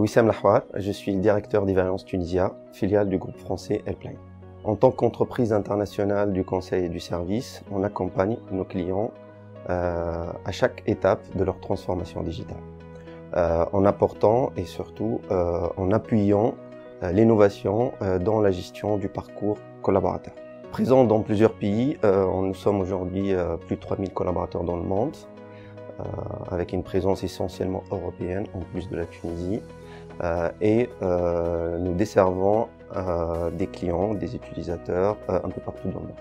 Wissam Lahouar, je suis directeur d'Ivariance Tunisia, filiale du groupe français Helpline. En tant qu'entreprise internationale du conseil et du service, on accompagne nos clients à chaque étape de leur transformation digitale, en apportant et surtout en appuyant l'innovation dans la gestion du parcours collaborateur. Présent dans plusieurs pays, nous sommes aujourd'hui plus de 3000 collaborateurs dans le monde, avec une présence essentiellement européenne en plus de la Tunisie. Nous desservons des clients, des utilisateurs un peu partout dans le monde.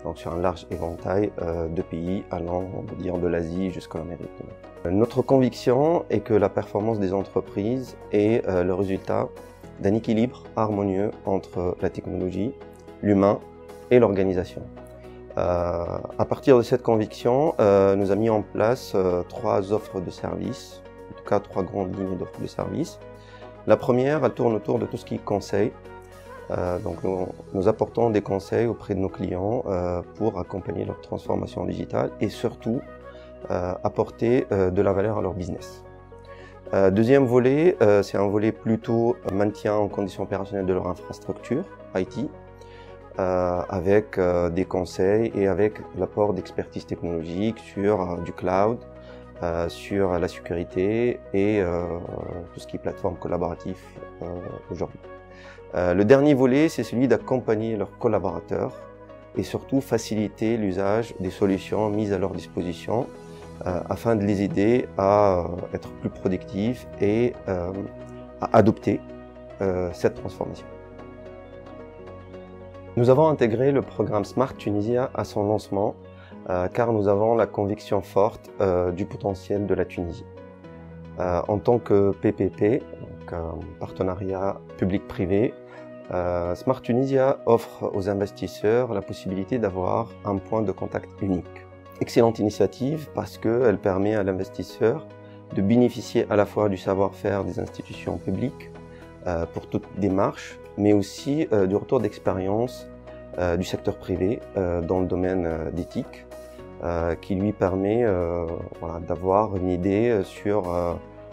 Donc sur un large éventail de pays allant, on va dire, de l'Asie jusqu'à l'Amérique du Nord. Notre conviction est que la performance des entreprises est le résultat d'un équilibre harmonieux entre la technologie, l'humain et l'organisation. À partir de cette conviction, nous avons mis en place 3 offres de services, en tout cas 3 grandes lignes d'offres de services. La première, elle tourne autour de tout ce qui est conseil. Donc nous apportons des conseils auprès de nos clients pour accompagner leur transformation digitale et surtout apporter de la valeur à leur business. Deuxième volet, c'est un volet plutôt maintien en conditions opérationnelles de leur infrastructure IT, avec des conseils et avec l'apport d'expertise technologique sur du cloud, sur la sécurité et tout ce qui est plateforme collaborative aujourd'hui. Le dernier volet, c'est celui d'accompagner leurs collaborateurs et surtout faciliter l'usage des solutions mises à leur disposition afin de les aider à être plus productifs et à adopter cette transformation. Nous avons intégré le programme Smart Tunisia à son lancement car nous avons la conviction forte du potentiel de la Tunisie. En tant que PPP, donc partenariat public-privé, Smart Tunisia offre aux investisseurs la possibilité d'avoir un point de contact unique. Excellente initiative parce qu'elle permet à l'investisseur de bénéficier à la fois du savoir-faire des institutions publiques pour toute démarche, mais aussi du retour d'expérience du secteur privé dans le domaine d'éthique, qui lui permet d'avoir une idée sur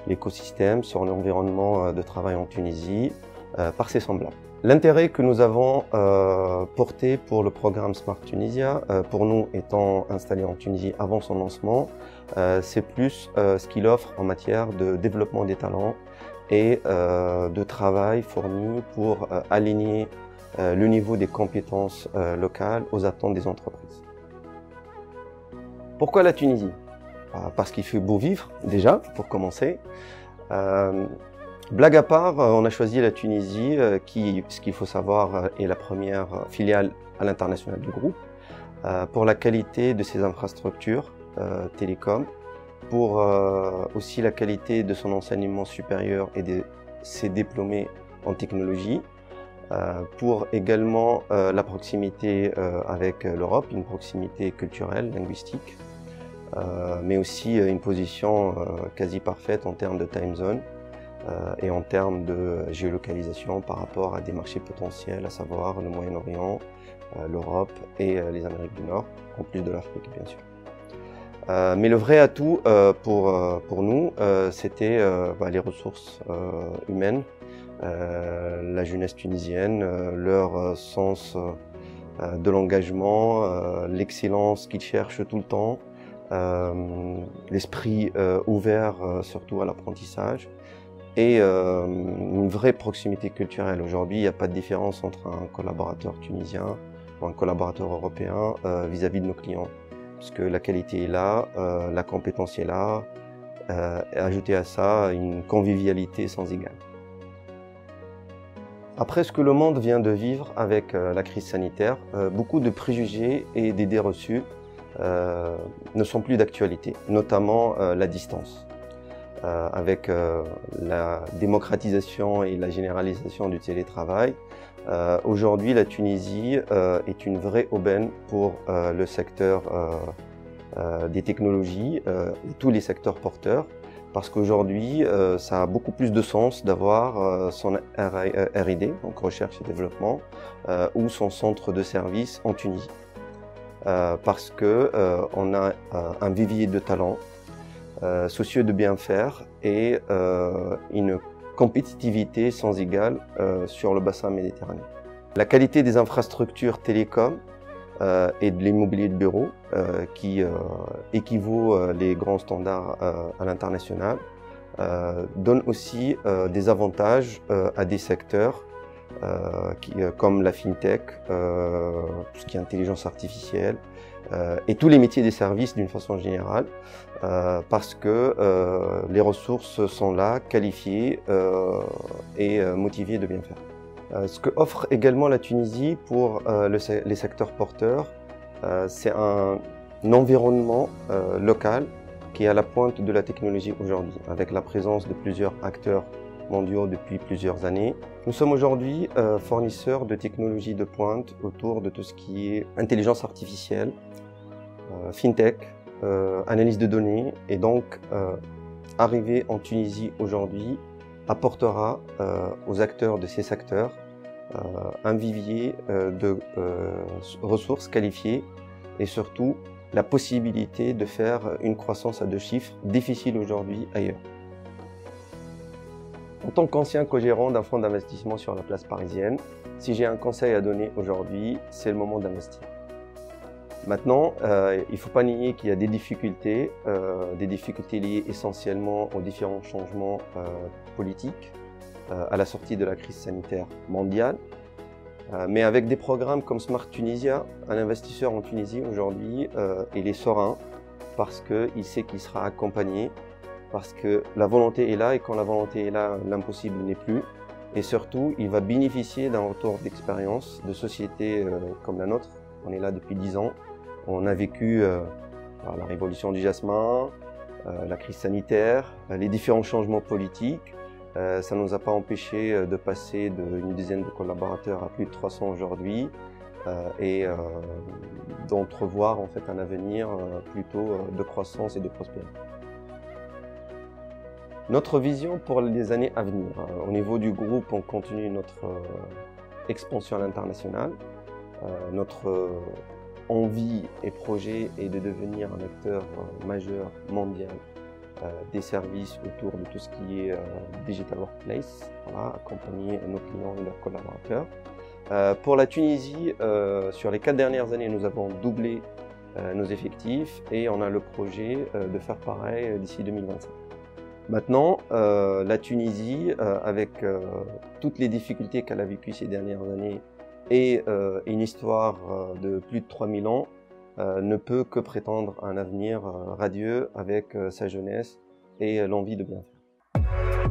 l'écosystème, sur l'environnement de travail en Tunisie par ses semblables. L'intérêt que nous avons porté pour le programme Smart Tunisia, pour nous étant installés en Tunisie avant son lancement, c'est plus ce qu'il offre en matière de développement des talents et de travail fourni pour aligner le niveau des compétences locales aux attentes des entreprises. Pourquoi la Tunisie? Parce qu'il fait beau vivre, déjà, pour commencer. Blague à part, on a choisi la Tunisie, qui, ce qu'il faut savoir, est la première filiale à l'international du groupe, pour la qualité de ses infrastructures télécom, pour aussi la qualité de son enseignement supérieur et de ses diplômés en technologie, pour également la proximité avec l'Europe, une proximité culturelle, linguistique, mais aussi une position quasi parfaite en termes de time zone et en termes de géolocalisation par rapport à des marchés potentiels, à savoir le Moyen-Orient, l'Europe et les Amériques du Nord, en plus de l'Afrique bien sûr. Mais le vrai atout pour nous, c'était les ressources humaines, la jeunesse tunisienne, leur sens de l'engagement, l'excellence qu'ils cherchent tout le temps, l'esprit ouvert surtout à l'apprentissage et une vraie proximité culturelle. Aujourd'hui, il n'y a pas de différence entre un collaborateur tunisien ou un collaborateur européen vis-à-vis de nos clients, puisque la qualité est là, la compétence est là, et ajouter à ça une convivialité sans égale. Après ce que le monde vient de vivre avec la crise sanitaire, beaucoup de préjugés et d'idées reçues ne sont plus d'actualité, notamment la distance. Avec la démocratisation et la généralisation du télétravail, aujourd'hui la Tunisie est une vraie aubaine pour le secteur des technologies et tous les secteurs porteurs, parce qu'aujourd'hui ça a beaucoup plus de sens d'avoir son R&D, donc recherche et développement, ou son centre de service en Tunisie. Parce que on a un vivier de talents, soucieux de bien faire et une compétitivité sans égale sur le bassin méditerranéen. La qualité des infrastructures télécom et de l'immobilier de bureau qui équivaut les grands standards à l'international donne aussi des avantages à des secteurs comme la fintech, tout ce qui est intelligence artificielle et tous les métiers des services d'une façon générale parce que les ressources sont là, qualifiées et motivées de bien faire. Ce que offre également la Tunisie pour les secteurs porteurs, c'est un environnement local qui est à la pointe de la technologie aujourd'hui, avec la présence de plusieurs acteurs mondiaux depuis plusieurs années. Nous sommes aujourd'hui fournisseurs de technologies de pointe autour de tout ce qui est intelligence artificielle, fintech, analyse de données, et donc arriver en Tunisie aujourd'hui apportera aux acteurs de ces secteurs un vivier de ressources qualifiées et surtout la possibilité de faire une croissance à 2 chiffres difficile aujourd'hui ailleurs. En tant qu'ancien co-gérant d'un fonds d'investissement sur la place parisienne, si j'ai un conseil à donner aujourd'hui, c'est le moment d'investir. Maintenant, il ne faut pas nier qu'il y a des difficultés liées essentiellement aux différents changements politiques à la sortie de la crise sanitaire mondiale. Mais avec des programmes comme Smart Tunisia, un investisseur en Tunisie aujourd'hui, il est serein parce qu'il sait qu'il sera accompagné, parce que la volonté est là et quand la volonté est là, l'impossible n'est plus. Et surtout, il va bénéficier d'un retour d'expérience de sociétés comme la nôtre. On est là depuis 10 ans. On a vécu la révolution du jasmin, la crise sanitaire, les différents changements politiques. Ça ne nous a pas empêché de passer d'une dizaine de collaborateurs à plus de 300 aujourd'hui et d'entrevoir en fait un avenir plutôt de croissance et de prospérité. Notre vision pour les années à venir. Au niveau du groupe, on continue notre expansion à l'international. Notre envie et projet est de devenir un acteur majeur mondial des services autour de tout ce qui est Digital Workplace, accompagner nos clients et leurs collaborateurs. Pour la Tunisie, sur les 4 dernières années, nous avons doublé nos effectifs et on a le projet de faire pareil d'ici 2025. Maintenant, la Tunisie, avec toutes les difficultés qu'elle a vécues ces dernières années et une histoire de plus de 3000 ans, ne peut que prétendre un avenir radieux avec sa jeunesse et l'envie de bien faire.